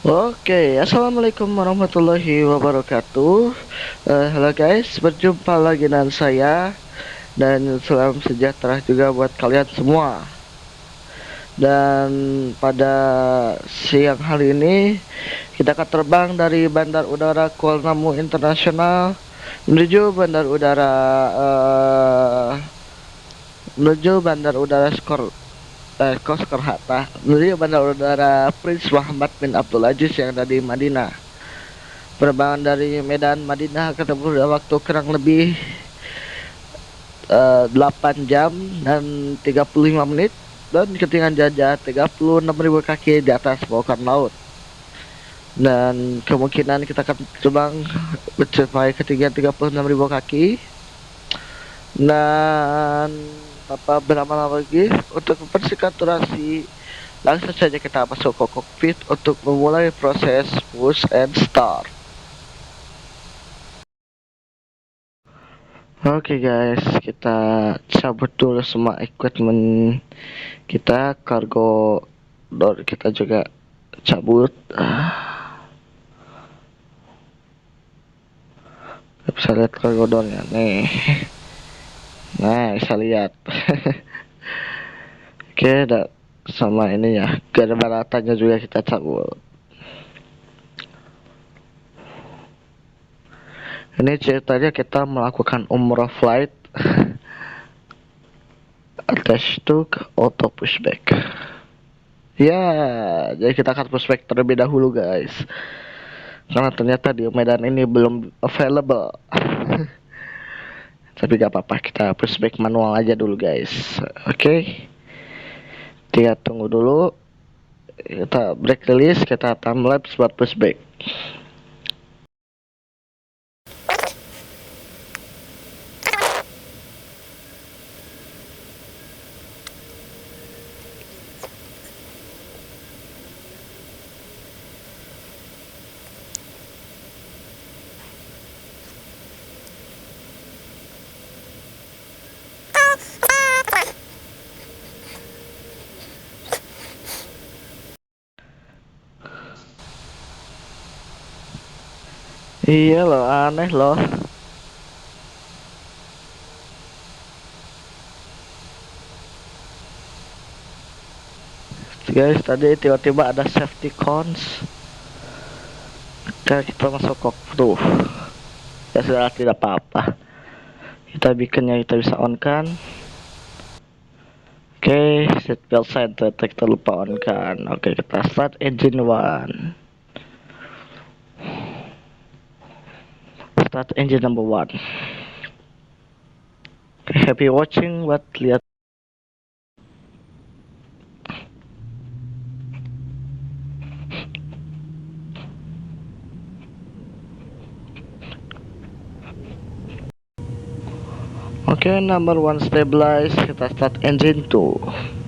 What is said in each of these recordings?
Oke, assalamualaikum warahmatullahi wabarakatuh. Halo guys, berjumpa lagi dengan saya dan salam sejahtera juga buat kalian semua. Dan pada siang hari ini kita akan terbang dari Bandar Udara Kuala Namu Internasional menuju Bandar Udara menuju Bandar Udara Skor Hatta menuju Bandar Udara Prince Muhammad bin Abdul Aziz yang ada di Madinah. Penerbangan dari Medan Madinah ketemu dalam waktu kurang lebih 8 jam dan 35 menit dan ketinggian jajah 36.000 kaki di atas permukaan laut. Dan kemungkinan kita akan terbang mencapai ketinggian 36.000 kaki. Dan tanpa berlama-lama lagi, untuk mempersingkat durasi, langsung saja kita masuk ke kokpit untuk memulai proses push and start. Oke guys, kita cabut dulu semua equipment kita, cargo door kita juga cabut. Bisa lihat cargo doornya nih. Nah, bisa lihat. Oke, sama ini ya, garis baratanya juga kita cabut. Ini ceritanya kita melakukan umrah flight attached to auto pushback. Ya, jadi kita akan pushback terlebih dahulu guys, karena ternyata di Medan ini belum available. Tapi gak apa-apa, kita pushback manual aja dulu guys. Oke, kita tunggu dulu, kita break release, kita timelapse buat pushback. Iya loh, aneh loh guys, tadi tiba-tiba ada safety cons. Kita masuk kokpit tuh, ya sudah, tidak apa-apa, kita bikinnya kita bisa on kan. Oke, seatbelt sign ternyata kita lupa on kan. Oke, kita start engine 1. Start engine number 1. Okay, happy watching buat lihat. Oke, number 1 stabilize, kita start engine 2.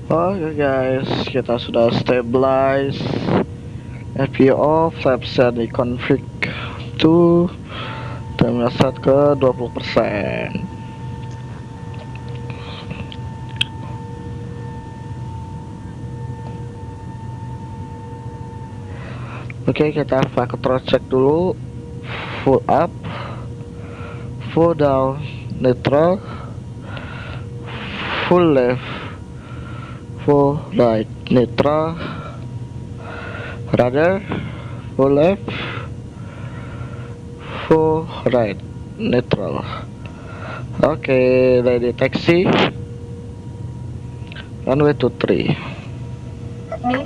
Oke guys, kita sudah stabilize. FPO flap set di config to terminal set ke 20%. Oke, kita factor check dulu. Full up, full down, neutral, full left, full right, neutral, rudder, full left, full right, neutral. Oke, ready taxi. Runway 23.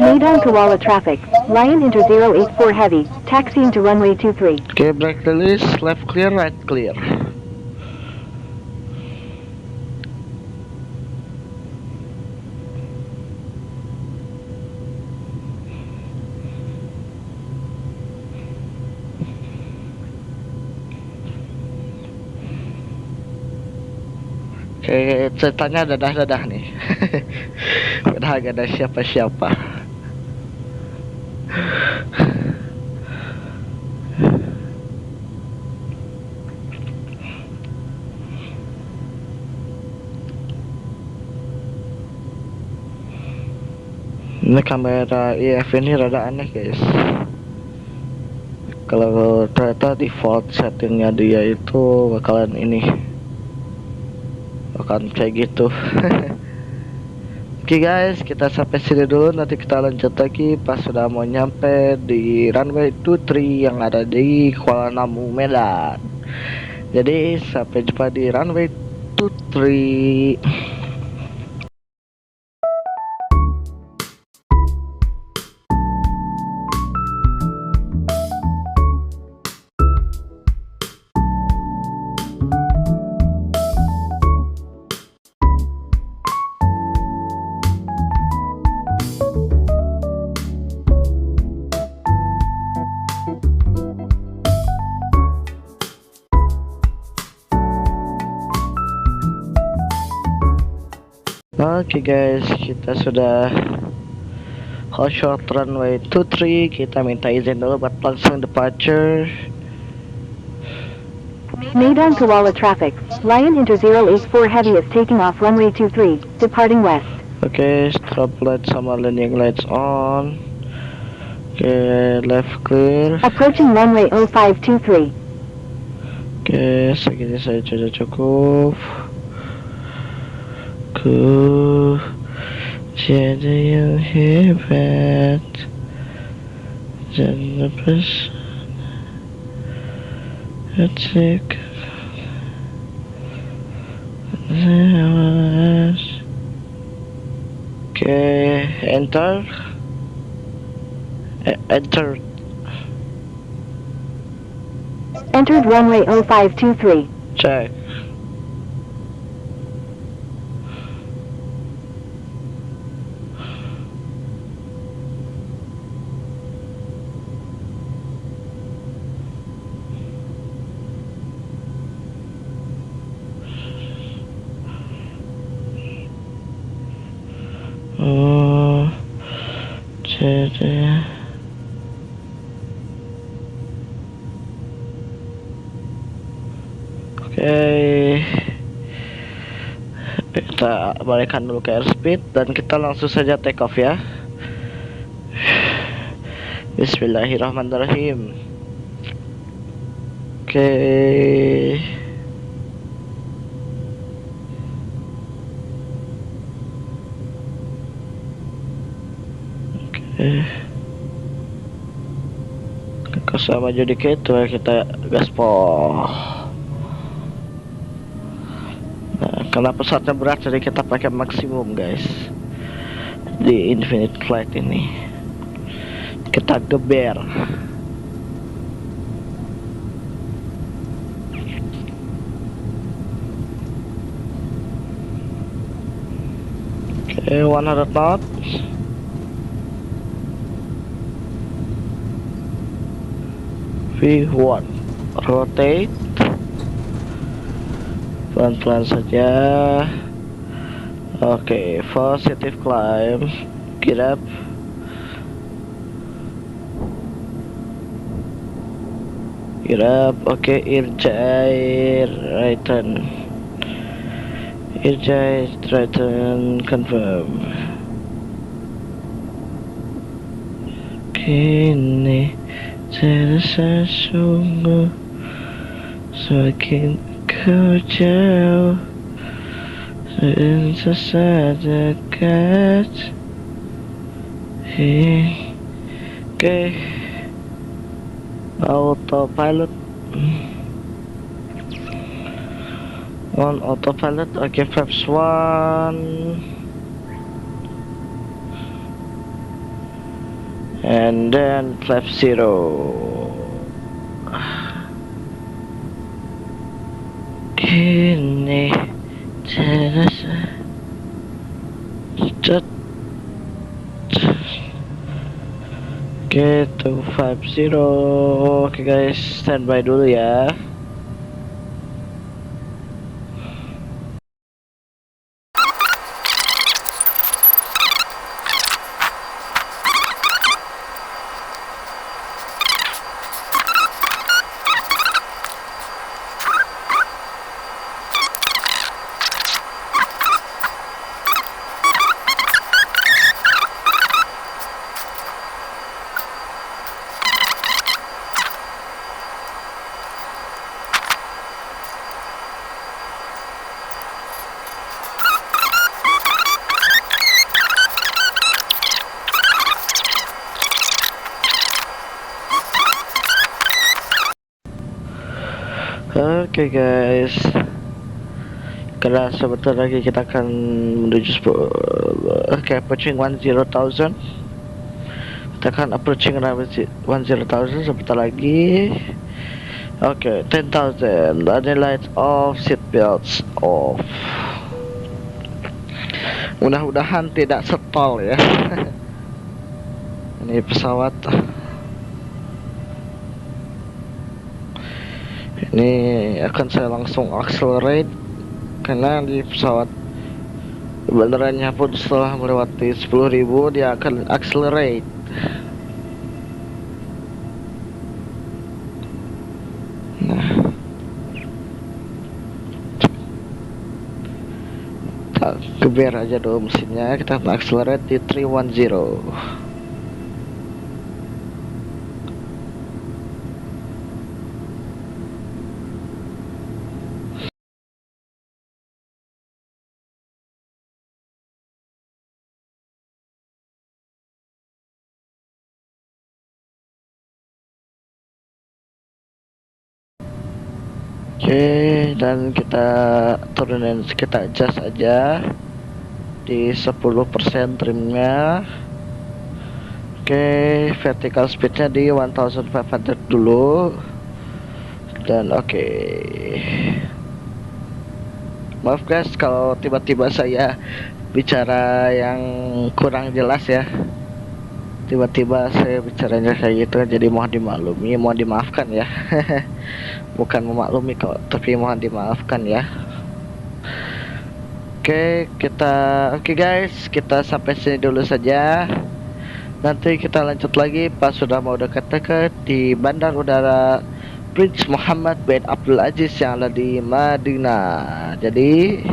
Medan Kuala traffic. Lion into 084 heavy. Taxiing to runway 23. Oke, brake release, left clear, right clear. ceritanya dadah-dadah nih. Udah gak ada siapa-siapa. Ini kamera EF ini rada aneh guys. Kalau ternyata default settingnya dia itu bakalan kayak gitu. Oke guys, kita sampai sini dulu. Nanti kita lanjut lagi pas sudah mau nyampe di runway 23 yang ada di Kuala Namu, Medan. Jadi sampai jumpa di runway 23. Oke guys, kita sudah hot shot runway 23. Kita minta izin dulu buat langsung departure. Medan Kuala traffic. Lion Inter 084 Heavy is taking off runway 23, departing west. Oke, strobe light sama landing lights on. Oke, left clear. Approaching runway 0523. Oke, segini saya sudah cukup. Ku jadi yang hebat dan lepas Cek Oke, enter. Enter. Entered runway 0523. Cek. Oh, jadi oke, kita balikan dulu ke airspeed dan kita langsung saja take off ya. Bismillahirrahmanirrahim. Oke. Kasih maju dikit tuh kita gaspol. Nah, karena pesawatnya berat jadi kita pakai maksimum guys di infinite flight ini. Kita geber. Oke, 100 knots. V1 rotate, pelan-pelan saja. Oke, positive climb, get up. Get up. Oke, irjai right turn. Irjai right turn confirm. Kini terasa sungguh semakin kau jauh dan sesa dekat. Oke, autopilot on autopilot. Oke, flaps 1 and then flap 0. Kini terasa cet. Oke, 250. Oke guys, standby dulu ya. Oke guys, karena sebentar lagi kita akan menuju approaching 10,000. Kita akan approaching 10,000 sebentar lagi. Oke, 10,000. Running lights off, seat belts off. Mudah-mudahan tidak stall ya. Ini pesawat. Ini akan saya langsung accelerate karena di pesawat bandaranya pun setelah melewati 10.000 dia akan accelerate. Nah, kita geber aja dulu mesinnya, kita akan accelerate di 310. Oke, dan kita turunin, kita adjust aja di 10% trimnya. Oke, vertical speednya di 1500 dulu. Dan oke. Maaf guys kalau tiba-tiba saya bicara yang kurang jelas ya. Tiba-tiba saya bicaranya kayak gitu, jadi mohon dimaklumi, mohon dimaafkan ya. Bukan memaklumi kok, tapi mohon dimaafkan ya. Oke guys, kita sampai sini dulu saja. Nanti kita lanjut lagi pas sudah mau dekat-dekat di Bandar Udara Prince Muhammad bin Abdul Aziz yang ada di Madinah. Jadi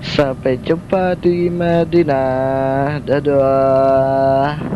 sampai jumpa di Madinah. Dadah.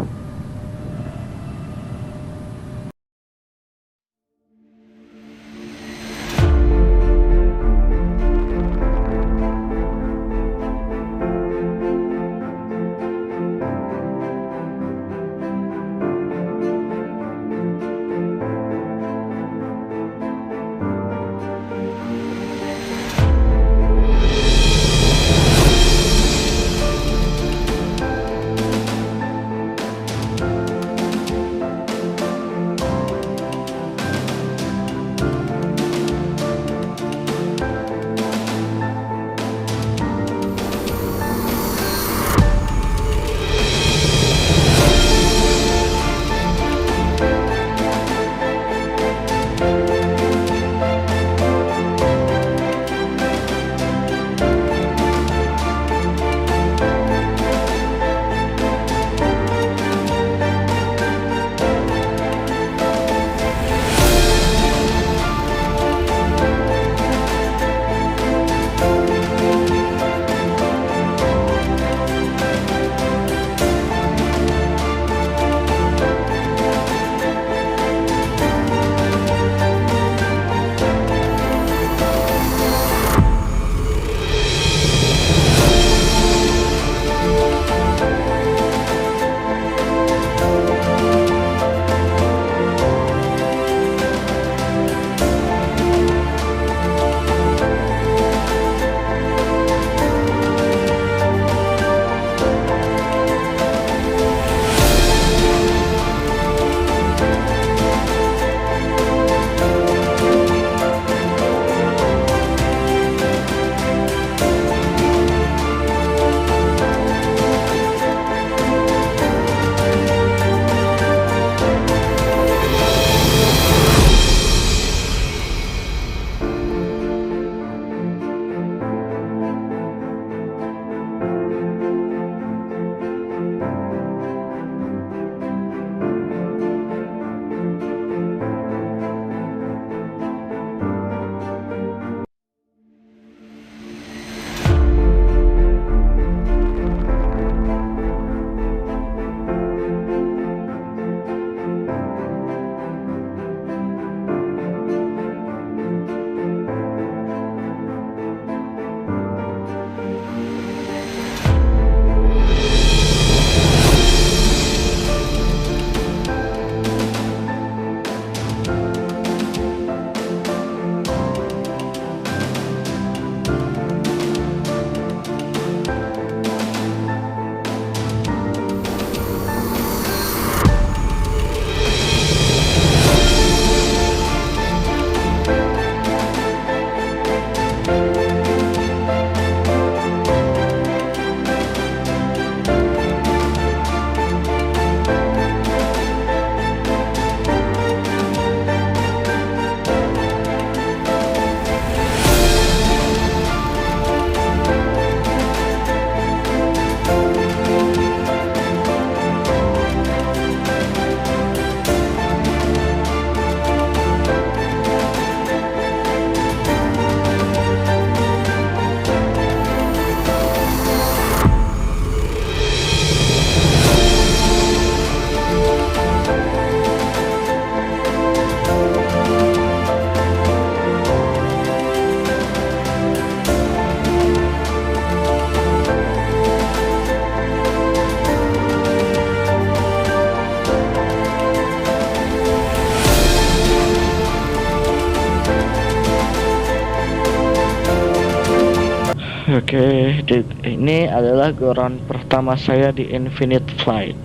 Oke, ini adalah goron pertama saya di Infinite Flight.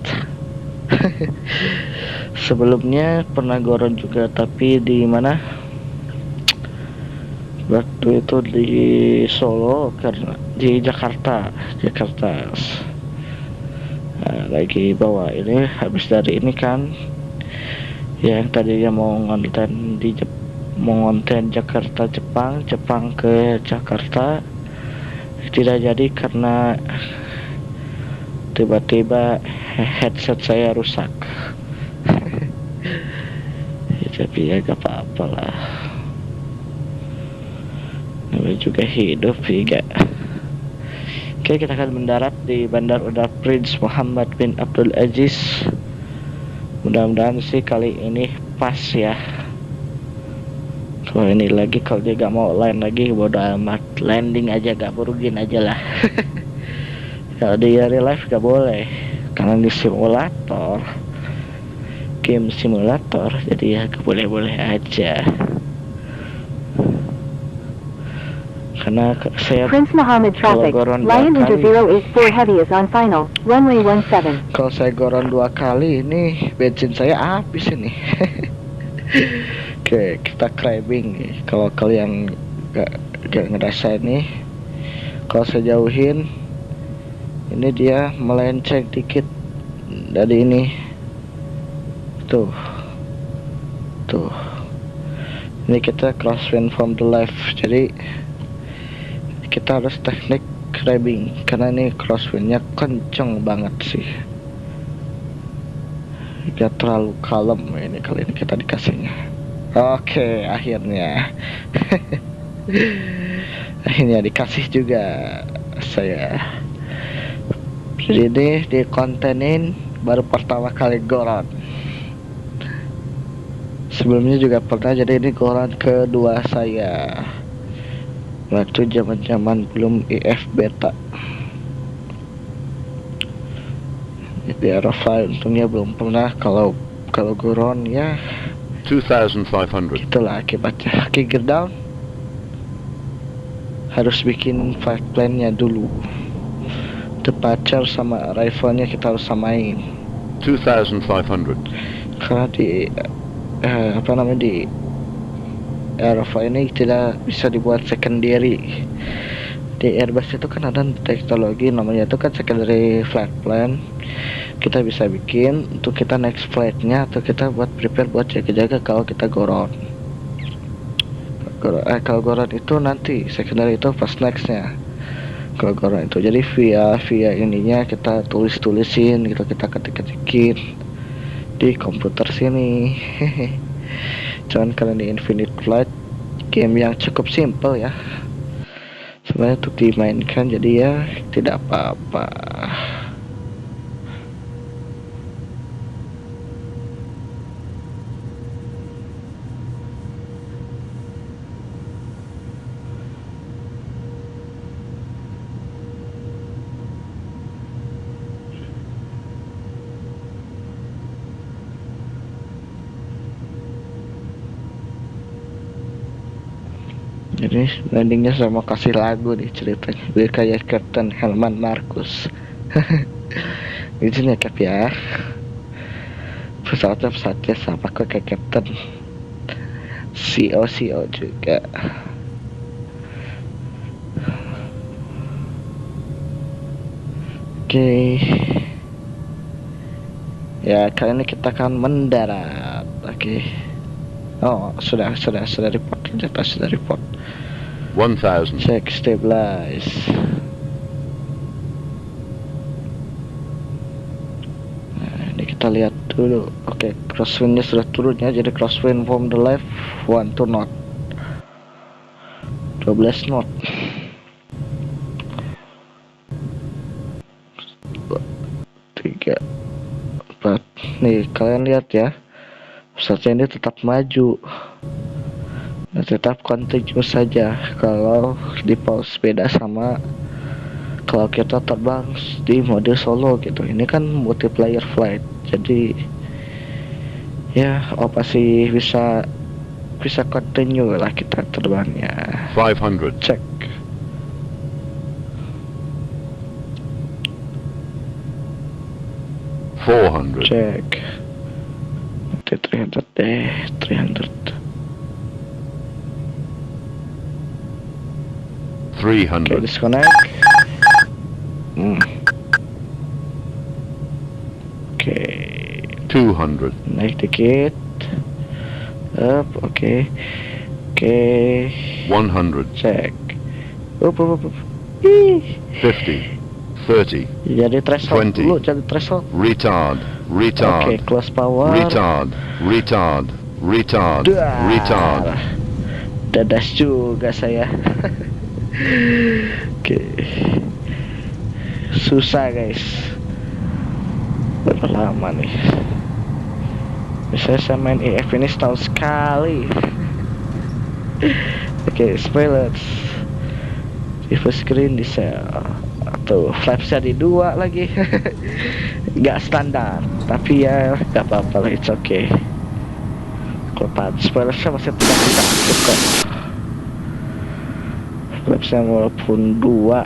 Sebelumnya pernah goron juga, tapi di mana? Waktu itu di Solo, karena di Jakarta. Nah, lagi bawa ini habis dari ini kan, yang tadinya mau ngonten Jakarta Jepang ke Jakarta, tidak jadi karena tiba-tiba headset saya rusak. Ya, tapi ya gak apa-apa lah, namanya juga hidup ya. Oke, kita akan mendarat di Bandar Udara Prince Muhammad bin Abdul Aziz. Mudah-mudahan sih kali ini pas ya. Kalau ini lagi, kalau dia gak mau land lagi, bodo amat, landing aja, gak berugin aja lah. Kalau di real life gak boleh, karena di simulator, game simulator, jadi ya gak boleh-boleh aja. Karena saya Prince Mohammed traffic. Lion Inter 084 Heavy is on final. Runway 17. Kalau saya goron 2 kali, ini bensin saya habis ini. Oke, kita crabbing nih. Kalau kalian gak ngerasa nih, kalau saya jauhin, ini dia melenceng dikit dari ini. Tuh. Ini kita crosswind from the left, jadi kita harus teknik crabbing karena ini crosswindnya kenceng banget sih. Gak terlalu kalem ini kali ini kita dikasihnya. Oke, akhirnya dikasih juga saya. Jadi ini di kontenin baru pertama kali goron. Sebelumnya juga pernah, jadi ini goron kedua saya. Waktu zaman belum IF beta. Di Aerofly untungnya belum pernah. Kalau goron ya 2,500. itulah akibatnya. Oke, gear down. Harus bikin flight plan-nya dulu. Departure sama arrival-nya kita harus samain. 2,500. Karena di di Aerofly ini tidak bisa dibuat secondary. Di Airbus itu kan ada teknologi namanya itu kan secondary flight plan. Kita bisa bikin untuk kita next flight-nya, atau kita buat prepare buat jaga-jaga kalau kita goron. Kalau goron itu nanti, secondary itu pas next-nya. Kalau goron itu jadi via ininya kita tulisin gitu, kita ketik-ketikin di komputer sini. Cuman karena di Infinite Flight game yang cukup simple ya sebenarnya untuk dimainkan, jadi ya tidak apa-apa. Jadi landingnya sama kasih lagu nih ceritanya, biar kayak Captain Helman Marcus. Izin ya Cap ya, pesawatnya sama kok kayak Captain CO juga. Oke. Ya, kali ini kita akan mendarat. Oke. Oh, sudah report, ternyata sudah report. 1,000. Check stabilize. Nah, ini kita lihat dulu. Oke, crosswindnya sudah turun ya. Jadi crosswind from the left 12 knot. 12 knot. 3 4. Nih, kalian lihat ya. Pesawatnya ini tetap maju. Nah, tetap continuous saja kalau di pause, beda sama kalau kita terbang di mode solo gitu. Ini kan multiplayer flight, jadi ya pasti bisa continue lah kita terbangnya. 500. Cek. 400. Cek. Oke, 300 deh, 300. 300. Oke, disconnect. Oke, 200. naik dikit. Up, oke. Oke, 100. cek. Up. Ih, 50. 30. jadi threshold 20. dulu, jadi threshold. Retard. Oke, Retard. close power. Retard. Retard. Retard. Dar. Retard. Dadas juga saya. Oke. Susah guys. Udah lama nih. Biasanya saya main EF ini setahun sekali. Oke, spoilers. Reverse screen di sel. Atau flapsnya di 2 lagi. Gak standar, tapi ya gak apa-apa lah, it's okay. Kelepas spoilersnya masih tidak aktif kok. Flapsnya walaupun 2.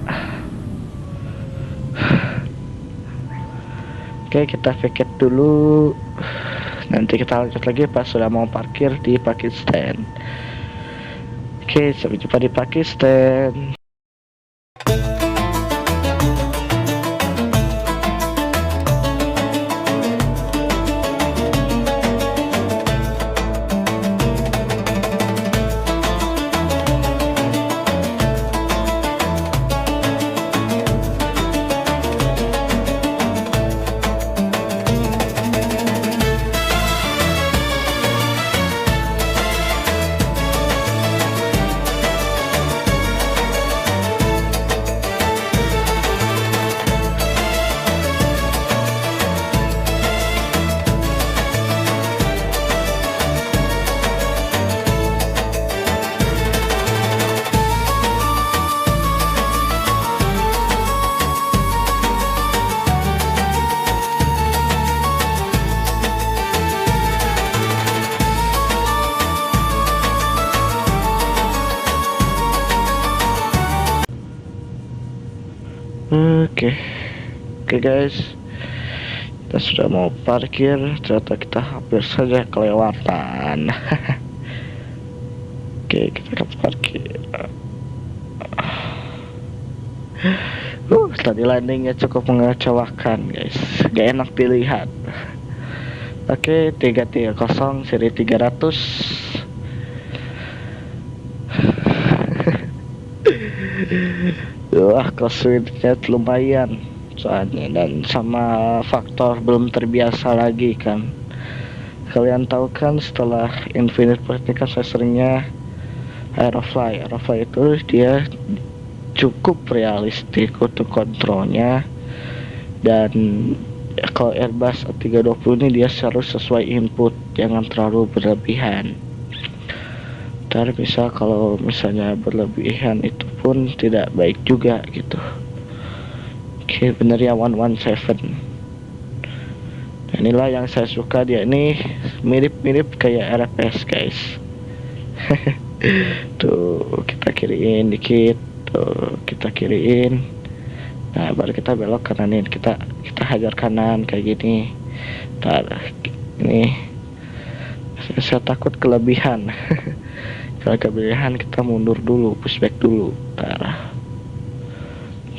Oke, kita vacate dulu. Nanti kita lanjut lagi pas sudah mau parkir di Pakistan. Oke, sampai jumpa di Pakistan. Oke guys, kita sudah mau parkir. Ternyata kita hampir saja kelewatan. Oke, kita akan parkir. Tadi landingnya cukup mengecewakan guys, gak enak dilihat. Oke, 330 seri 300. Wah, crosswindnya lumayan soalnya, dan sama faktor belum terbiasa lagi kan. Kalian tahu kan, setelah Infinite Blade ini kan saya seringnya Aerofly itu dia cukup realistik untuk kontrolnya. Dan kalau Airbus A320 ini dia harus sesuai input, jangan terlalu berlebihan. Ntar bisa kalau misalnya berlebihan itu pun tidak baik juga gitu. Oke, bener ya 117. Nah, inilah yang saya suka, dia ini mirip-mirip kayak RPS guys. Tuh, kita kiriin dikit. Tuh, kita kiriin. Nah, baru kita belok kanan, kita hajar kanan kayak gini. Ntar ini saya takut kelebihan. Kalau kelebihan kita mundur dulu, pushback dulu. Ntar.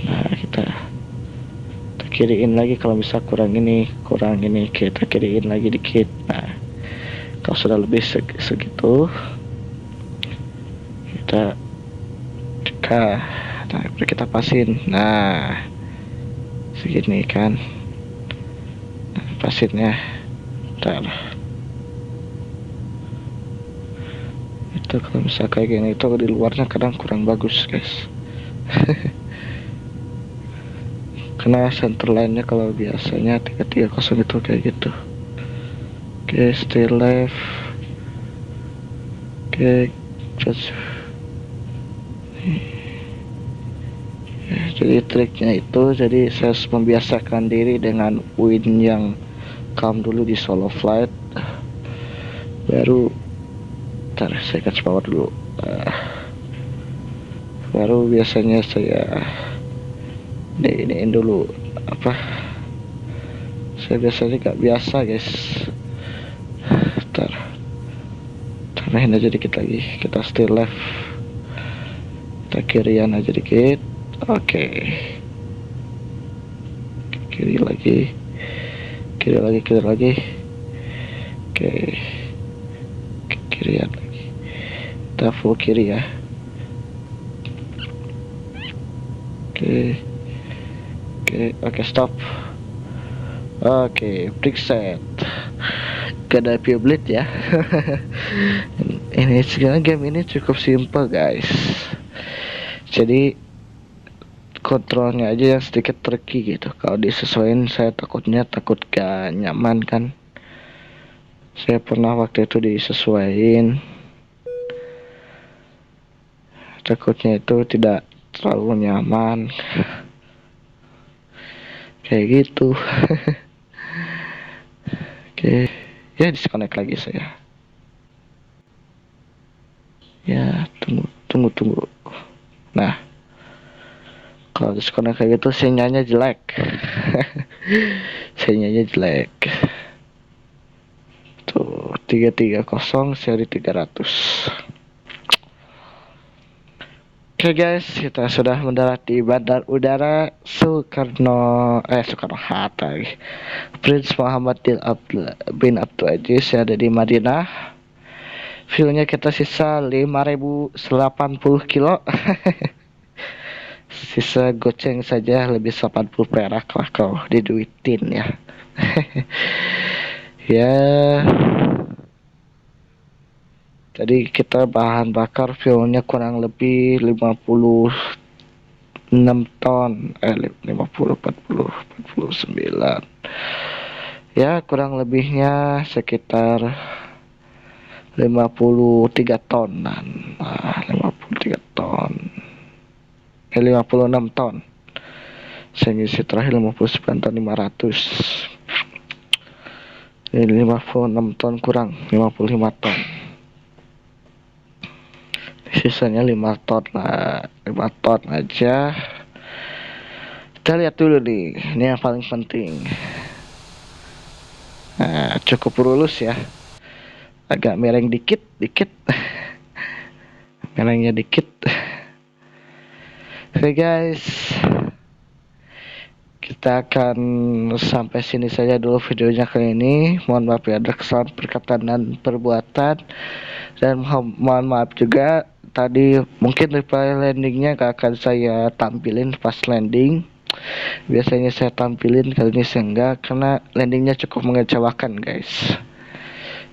Nah, kita kiriin lagi. Kalau bisa kurang ini, kita kiriin lagi dikit. Nah, kalau sudah lebih segitu, kita pasin. Nah, segini kan. Nah, pasinnya. Ntar. Itu kalau bisa kayak gini, itu di luarnya kadang kurang bagus guys. Karena center line nya kalau biasanya 330 itu kayak gitu. Oke, stay left. Oke, just ya, jadi triknya itu, jadi saya harus membiasakan diri dengan wind yang calm dulu di solo flight, baru saya kasih power dulu. Baru biasanya saya iniin dulu, Saya biasanya gak biasa guys. Ntar tambahin aja dikit lagi, kita still left, kita kirian aja dikit. Oke, kiri lagi, kiri lagi, kiri lagi. Oke, kirian lagi, kita full kiri ya. Oke, stop. Oke, preset. Gak ada public ya. Ini sekarang game ini cukup simple guys. Jadi kontrolnya aja yang sedikit tricky gitu. Kalau disesuaikan saya takut gak nyaman kan. Saya pernah waktu itu disesuaikan, takutnya itu tidak terlalu nyaman. Kayak gitu. Oke, ya disconnect lagi saya. Ya, tunggu. Nah, kalau disconnect kayak gitu sinyalnya jelek. Sinyalnya jelek. Tuh, 330 seri 300. Oke guys, kita sudah mendarat di Bandar Udara Soekarno-Hatta, Prince Muhammad bin Abdul Aziz yang ada di Madinah. Fuelnya kita sisa 5.080 kilo. Sisa goceng saja lebih 80 perak lah kalau diduitin ya. Ya. Jadi kita bahan bakar fuelnya kurang lebih 56 ton, 50, 40, 49. Ya, kurang lebihnya sekitar 53 tonan. Nah, 53 ton. 56 ton. Saya ngisi terakhir 59 ton 500. Ini 56 ton kurang 55 ton. Sisanya 5 ton lah, 5 ton aja. Kita lihat dulu nih, ini yang paling penting. Nah, cukup lurus ya, agak miring dikit miringnya dikit. Oke guys, kita akan sampai sini saja dulu videonya kali ini. Mohon maaf ya ada kesalahan perkataan dan perbuatan, dan mohon maaf juga tadi mungkin replay landingnya gak akan saya tampilin pas landing. Biasanya saya tampilin, kali ini saya enggak karena landingnya cukup mengecewakan guys,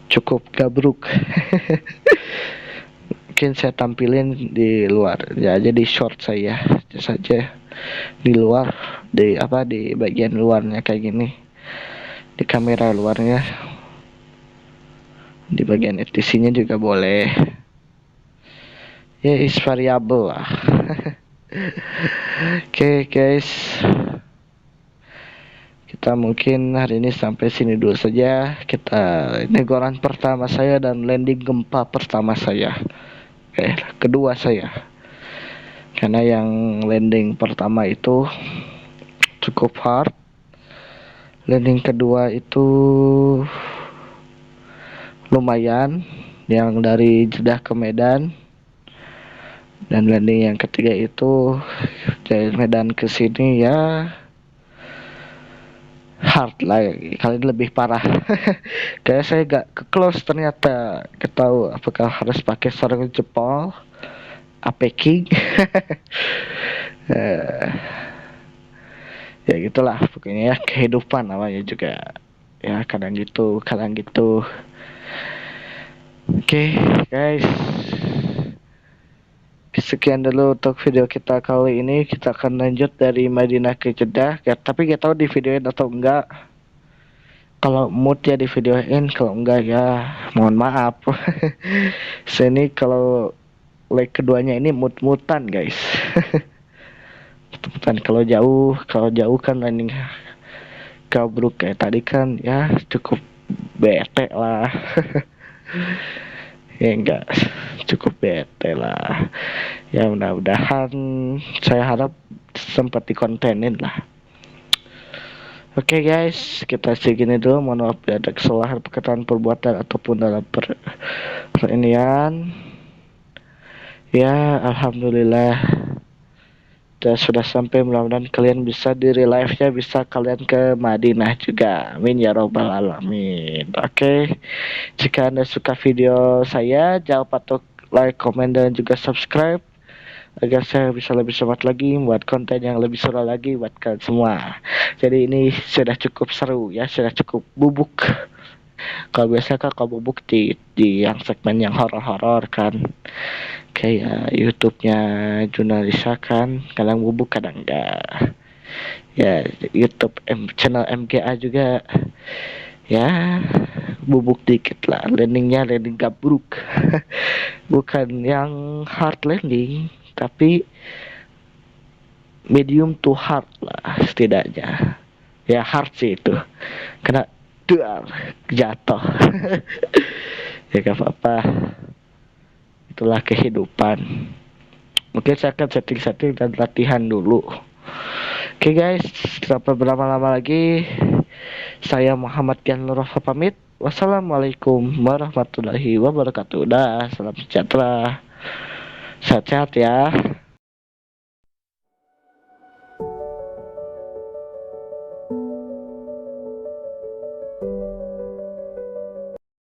cukup gabruk. Mungkin saya tampilin di luar ya, jadi short saya saja di luar, di bagian luarnya kayak gini, di kamera luarnya, di bagian ETC nya juga boleh ya, is variable lah. Oke guys, kita mungkin hari ini sampai sini dulu saja. Ini goran pertama saya dan landing gempa pertama saya, kedua saya, karena yang landing pertama itu cukup hard, landing kedua itu lumayan, yang dari Jeddah ke Medan, dan landing yang ketiga itu dari Medan ke sini ya hard lah, kali ini lebih parah. Kayak saya gak ke close ternyata, ketahu apakah harus pakai sarung jempol king. Ya gitulah pokoknya ya, kehidupan namanya juga ya, kadang gitu. Oke guys, sekian dulu untuk video kita kali ini. Kita akan lanjut dari Madinah ke Jeddah ya, tapi gak tahu di videoin atau enggak. Kalau mood ya di videoin, kalau enggak ya mohon maaf. Sini kalau leg keduanya ini mood-moodan guys. Mood-moodan kalau jauh kan landing gabruk kayak tadi kan ya, cukup bete lah. Ya enggak, cukup bete lah ya. Mudah-mudahan, saya harap sempat dikontenin lah. Oke guys, kita segini dulu. Mohon maaf bila ada kesalahan perkataan, perbuatan ataupun dalam perinian. Ya, alhamdulillah. Dan sudah sampai, mudah-mudahan kalian bisa di relive nya, bisa kalian ke Madinah juga. Amin ya robbal alamin. Oke, jika anda suka video saya, jangan lupa untuk like, comment, dan juga subscribe agar saya bisa lebih semangat lagi buat konten yang lebih seru lagi buat kalian semua. Jadi ini sudah cukup seru ya, sudah cukup bubuk. Kalau biasa kan kalau bubuk di yang segmen yang horor-horor kan, kayak YouTube-nya Jurnalisa kan, kadang bubuk kadang enggak. Ya, YouTube channel MGA juga ya bubuk dikit lah, landingnya landing gabruk. Bukan yang hard landing, tapi medium to hard lah setidaknya. Ya hard sih itu, kena dual jatuh. Ya gak apa-apa, itulah kehidupan. Mungkin saya akan setting-setting dan latihan dulu. Oke guys, sampai berlama-lama lagi. Saya Muhammad Kian Nurfa pamit. Wassalamualaikum warahmatullahi wabarakatuh. Dah, salam sejahtera. Sehat-sehat ya.